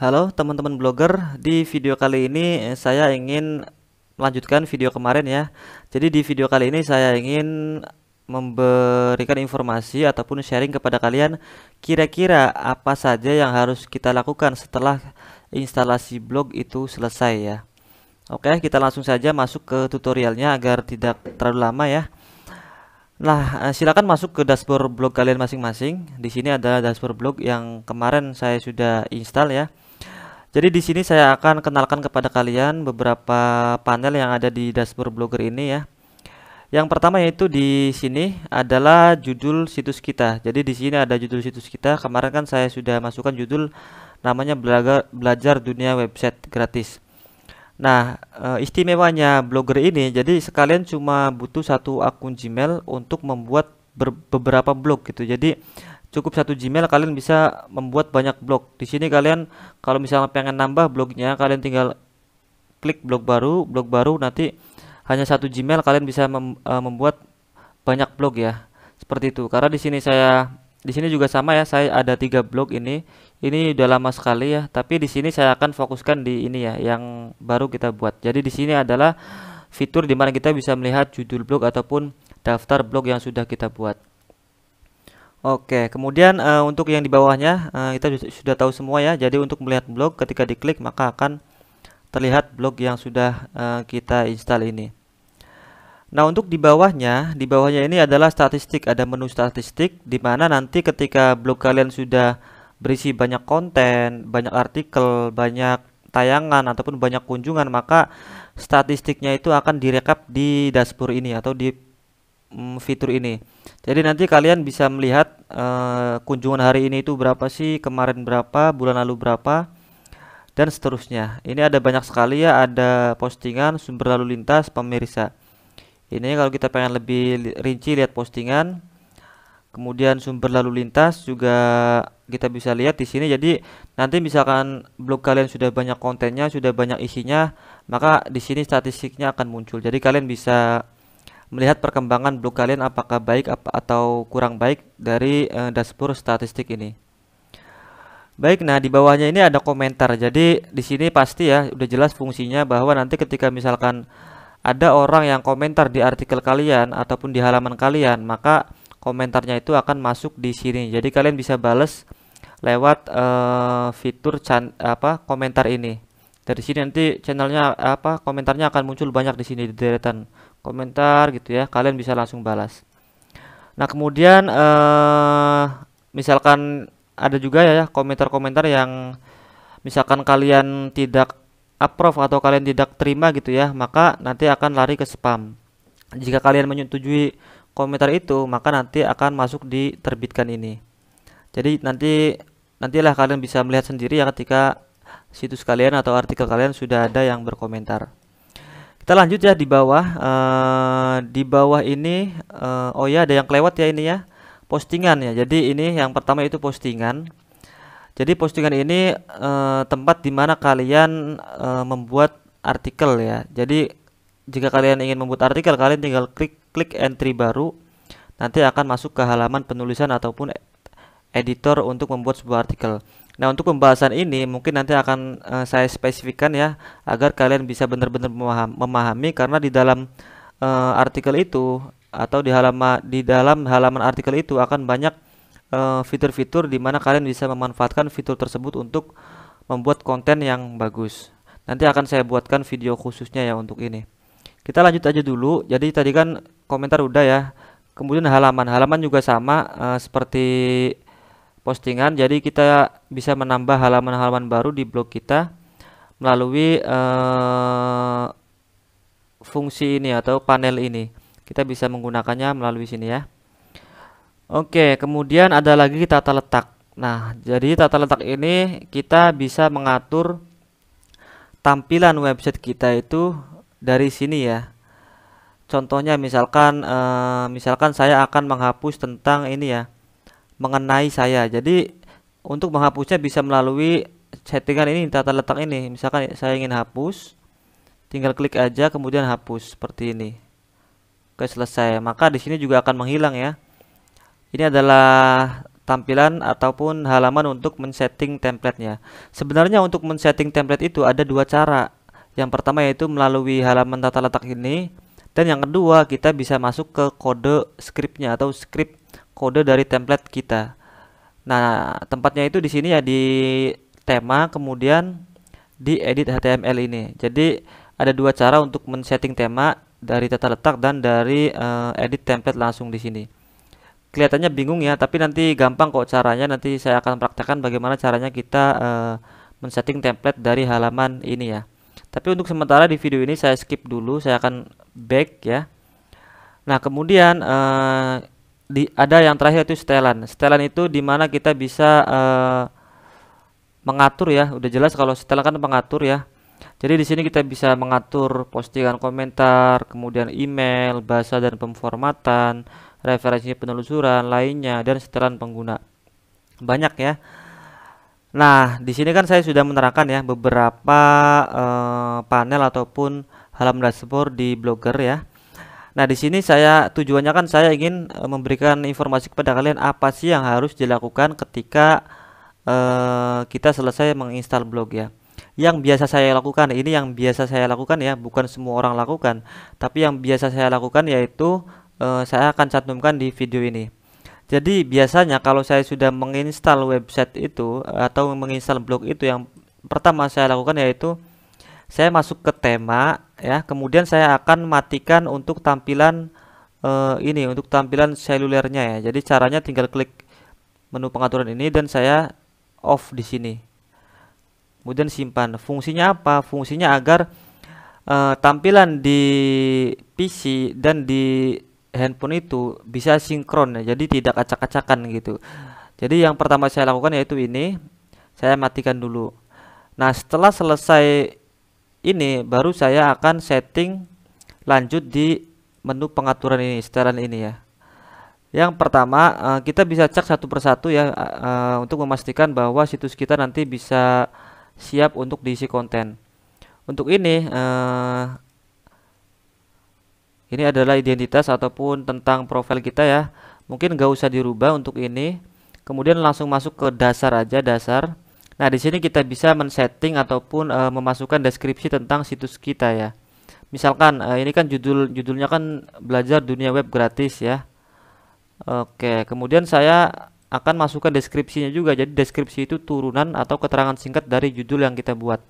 Halo teman-teman blogger, di video kali ini saya ingin melanjutkan video kemarin ya. Jadi di video kali ini saya ingin memberikan informasi ataupun sharing kepada kalian kira-kira apa saja yang harus kita lakukan setelah instalasi blog itu selesai ya. Oke, kita langsung saja masuk ke tutorialnya agar tidak terlalu lama ya. Nah, silakan masuk ke dashboard blog kalian masing-masing. Di sini ada dashboard blog yang kemarin saya sudah install ya. Jadi di sini saya akan kenalkan kepada kalian beberapa panel yang ada di dashboard blogger ini ya. Yang pertama yaitu di sini adalah judul situs kita. Jadi di sini ada judul situs kita. Kemarin kan saya sudah masukkan judul namanya belajar dunia website gratis. Nah, istimewanya blogger ini, jadi sekalian cuma butuh satu akun Gmail untuk membuat beberapa blog gitu. Jadi cukup satu Gmail kalian bisa membuat banyak blog. Di sini kalian kalau misalnya pengen nambah blognya, kalian tinggal klik blog baru nanti hanya satu Gmail kalian bisa membuat banyak blog ya. Seperti itu. Karena di sini juga sama ya, saya ada 3 blog ini. Ini udah lama sekali ya, tapi di sini saya akan fokuskan di ini ya, yang baru kita buat. Jadi di sini adalah fitur dimana kita bisa melihat judul blog ataupun daftar blog yang sudah kita buat. Oke, kemudian untuk yang di bawahnya kita sudah tahu semua ya. Jadi untuk melihat blog ketika diklik maka akan terlihat blog yang sudah kita install ini. Nah, untuk di bawahnya ini adalah statistik, ada menu statistik di mana nanti ketika blog kalian sudah berisi banyak konten, banyak artikel, banyak tayangan ataupun banyak kunjungan, maka statistiknya itu akan direkap di dashboard ini atau di fitur ini. Jadi nanti kalian bisa melihat kunjungan hari ini itu berapa sih, kemarin berapa, bulan lalu berapa, dan seterusnya. Ini ada banyak sekali ya, ada postingan, sumber lalu lintas, pemirsa. Ini kalau kita pengen lebih rinci lihat postingan, kemudian sumber lalu lintas juga kita bisa lihat di sini. Jadi nanti misalkan blog kalian sudah banyak kontennya, sudah banyak isinya, maka di sini statistiknya akan muncul. Jadi kalian bisa melihat perkembangan blog kalian apakah baik atau kurang baik dari dashboard statistik ini. Baik, nah di bawahnya ini ada komentar. Jadi di sini pasti ya udah jelas fungsinya bahwa nanti ketika misalkan ada orang yang komentar di artikel kalian ataupun di halaman kalian, maka komentarnya itu akan masuk di sini. Jadi kalian bisa bales lewat fitur komentar ini. Dari sini nanti channelnya komentarnya akan muncul banyak di sini di deretan komentar gitu ya. Kalian bisa langsung balas. Nah, kemudian misalkan ada juga ya komentar-komentar yang misalkan kalian tidak approve atau kalian tidak terima gitu ya, maka nanti akan lari ke spam. Jika kalian menyetujui komentar itu, maka nanti akan masuk diterbitkan ini. Jadi nantilah kalian bisa melihat sendiri ya ketika situs kalian atau artikel kalian sudah ada yang berkomentar. Kita lanjut ya di bawah. Di bawah ini oh ya ada yang kelewat ya ini ya, postingan ya. Jadi ini yang pertama itu postingan. Jadi postingan ini tempat dimana kalian membuat artikel ya. Jadi jika kalian ingin membuat artikel, kalian tinggal klik entry baru. Nanti akan masuk ke halaman penulisan ataupun editor untuk membuat sebuah artikel. Nah, untuk pembahasan ini mungkin nanti akan saya spesifikkan ya, agar kalian bisa benar-benar memahami karena di dalam artikel itu atau di dalam halaman artikel itu akan banyak fitur-fitur di mana kalian bisa memanfaatkan fitur tersebut untuk membuat konten yang bagus. Nanti akan saya buatkan video khususnya ya untuk ini. Kita lanjut aja dulu. Jadi tadi kan komentar udah ya. Kemudian halaman juga sama seperti postingan. Jadi kita bisa menambah halaman-halaman baru di blog kita melalui fungsi ini atau panel ini. Kita bisa menggunakannya melalui sini ya. Oke, kemudian ada lagi tata letak. Nah, jadi tata letak ini kita bisa mengatur tampilan website kita itu dari sini ya. Contohnya misalkan saya akan menghapus tentang ini ya, mengenai saya. Jadi untuk menghapusnya bisa melalui settingan ini, tata letak ini. Misalkan saya ingin hapus, tinggal klik aja kemudian hapus seperti ini. Oke, selesai. Maka di sini juga akan menghilang ya. Ini adalah tampilan ataupun halaman untuk men-setting template-nya. Sebenarnya untuk men-setting template itu ada dua cara. Yang pertama yaitu melalui halaman tata letak ini, dan yang kedua kita bisa masuk ke kode scriptnya atau script kode dari template kita. Nah, tempatnya itu di sini ya, di tema, kemudian di edit HTML ini. Jadi ada dua cara untuk men-setting tema, dari tata letak dan dari edit template langsung di sini. Kelihatannya bingung ya, tapi nanti gampang kok caranya. Nanti saya akan praktekkan bagaimana caranya kita men-setting template dari halaman ini ya. Tapi untuk sementara di video ini saya skip dulu, saya akan back ya. Nah, kemudian ada yang terakhir itu setelan. Setelan itu dimana kita bisa mengatur ya. Udah jelas kalau setelan kan mengatur ya. Jadi di sini kita bisa mengatur postingan, komentar, kemudian email, bahasa dan pemformatan, referensi penelusuran lainnya, dan setelan pengguna. Banyak ya. Nah, di sini kan saya sudah menerangkan ya beberapa panel ataupun halaman dashboard di Blogger ya. Nah, di sini tujuannya kan saya ingin memberikan informasi kepada kalian apa sih yang harus dilakukan ketika kita selesai menginstal blog ya. Yang biasa saya lakukan, ini yang biasa saya lakukan ya, bukan semua orang lakukan. Tapi yang biasa saya lakukan yaitu saya akan cantumkan di video ini. Jadi biasanya kalau saya sudah menginstal website itu atau menginstal blog itu, yang pertama saya lakukan yaitu saya masuk ke tema ya, kemudian saya akan matikan untuk tampilan ini, untuk tampilan selulernya ya. Jadi caranya tinggal klik menu pengaturan ini dan saya off di sini. Kemudian simpan. Fungsinya apa? Fungsinya agar tampilan di PC dan di handphone itu bisa sinkron ya, jadi tidak acak-acakan gitu. Jadi yang pertama saya lakukan yaitu ini, saya matikan dulu. Nah, setelah selesai ini baru saya akan setting lanjut di menu pengaturan ini, setelan ini ya. Yang pertama kita bisa cek satu persatu ya, untuk memastikan bahwa situs kita nanti bisa siap untuk diisi konten. Untuk ini adalah identitas ataupun tentang profil kita ya. Mungkin nggak usah dirubah untuk ini. Kemudian langsung masuk ke dasar aja, dasar. Nah, di sini kita bisa men-setting ataupun memasukkan deskripsi tentang situs kita ya. Misalkan ini kan judulnya kan belajar dunia web gratis ya. Oke, kemudian saya akan masukkan deskripsinya juga. Jadi deskripsi itu turunan atau keterangan singkat dari judul yang kita buat.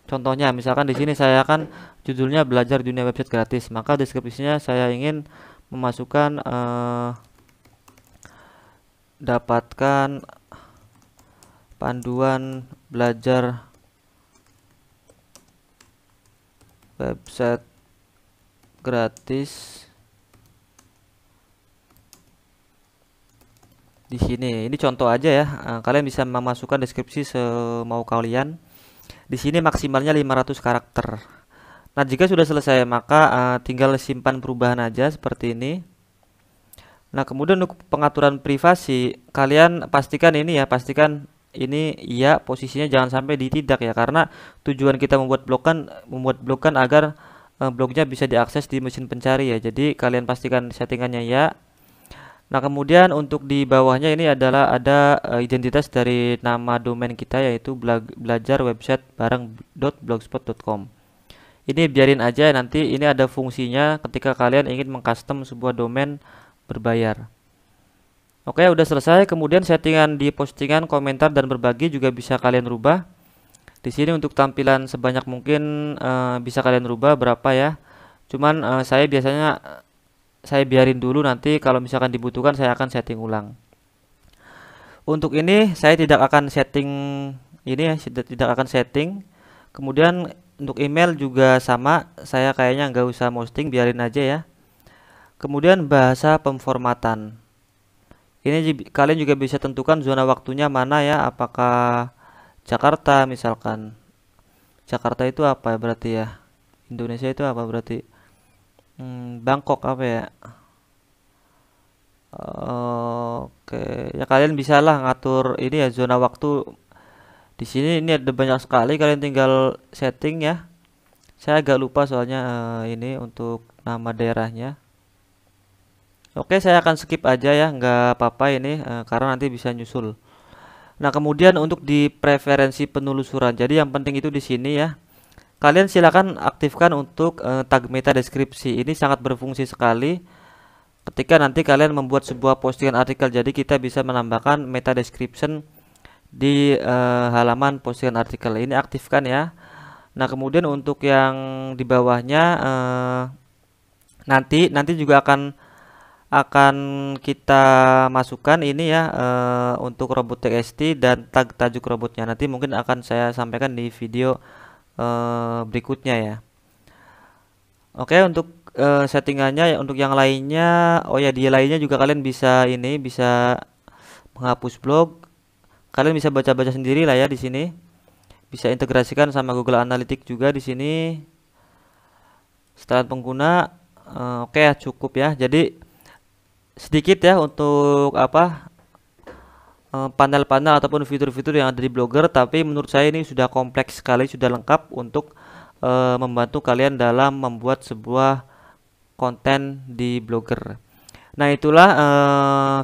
Contohnya, misalkan di sini saya akan judulnya belajar dunia website gratis, maka deskripsinya saya ingin memasukkan dapatkan panduan belajar website gratis di sini. Ini contoh aja ya. Kalian bisa memasukkan deskripsi semau kalian. Di sini maksimalnya 500 karakter. Nah, jika sudah selesai maka tinggal simpan perubahan aja seperti ini. Nah, kemudian untuk pengaturan privasi, kalian pastikan ini ya, pastikan ini iya, posisinya jangan sampai di tidak ya, karena tujuan kita membuat blog kan agar blognya bisa diakses di mesin pencari ya. Jadi kalian pastikan settingannya ya. Nah, kemudian untuk di bawahnya ini adalah ada identitas dari nama domain kita yaitu belajar website bareng.blogspot.com. Ini biarin aja, nanti ini ada fungsinya ketika kalian ingin mengcustom sebuah domain berbayar. Oke, udah selesai. Kemudian settingan di postingan, komentar dan berbagi juga bisa kalian rubah. Di sini untuk tampilan sebanyak mungkin bisa kalian rubah berapa ya. Cuman saya biasanya saya biarin dulu, nanti kalau misalkan dibutuhkan saya akan setting ulang. Untuk ini saya tidak akan setting ini ya, tidak akan setting. Kemudian untuk email juga sama, saya kayaknya nggak usah posting, biarin aja ya. Kemudian bahasa pemformatan. Ini kalian juga bisa tentukan zona waktunya mana ya, apakah Jakarta misalkan. Jakarta itu apa ya berarti ya? Indonesia itu apa berarti? Bangkok apa ya? Oke, ya kalian bisa lah ngatur ini ya, zona waktu. Di sini ini ada banyak sekali, kalian tinggal setting ya. Saya agak lupa soalnya ini untuk nama daerahnya. Oke, saya akan skip aja ya, nggak apa-apa ini karena nanti bisa nyusul. Nah, kemudian untuk di preferensi penelusuran. Jadi yang penting itu di sini ya. Kalian silakan aktifkan untuk tag meta deskripsi. Ini sangat berfungsi sekali ketika nanti kalian membuat sebuah postingan artikel. Jadi kita bisa menambahkan meta description di halaman postingan artikel. Ini aktifkan ya. Nah, kemudian untuk yang di bawahnya nanti juga akan kita masukkan ini ya untuk robot TXT dan tag tajuk robotnya. Nanti mungkin akan saya sampaikan di video berikutnya ya. Oke, untuk settingannya ya, untuk yang lainnya, oh ya di lainnya juga kalian bisa bisa menghapus blog. Kalian bisa baca-baca sendiri lah ya di sini. Bisa integrasikan sama Google Analytics juga di sini. Setelan pengguna, oke ya cukup ya. Jadi sedikit ya untuk panel-panel ataupun fitur-fitur yang ada di Blogger, tapi menurut saya ini sudah kompleks sekali, sudah lengkap untuk membantu kalian dalam membuat sebuah konten di Blogger. Nah, itulah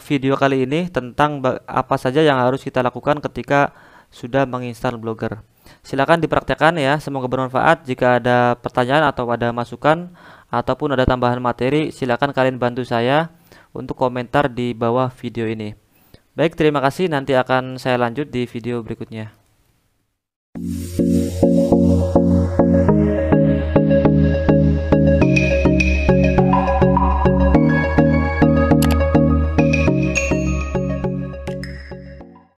video kali ini tentang apa saja yang harus kita lakukan ketika sudah menginstal Blogger. Silakan dipraktekkan ya, semoga bermanfaat. Jika ada pertanyaan atau ada masukan ataupun ada tambahan materi, silakan kalian bantu saya untuk komentar di bawah video ini. Baik, terima kasih. Nanti akan saya lanjut di video berikutnya.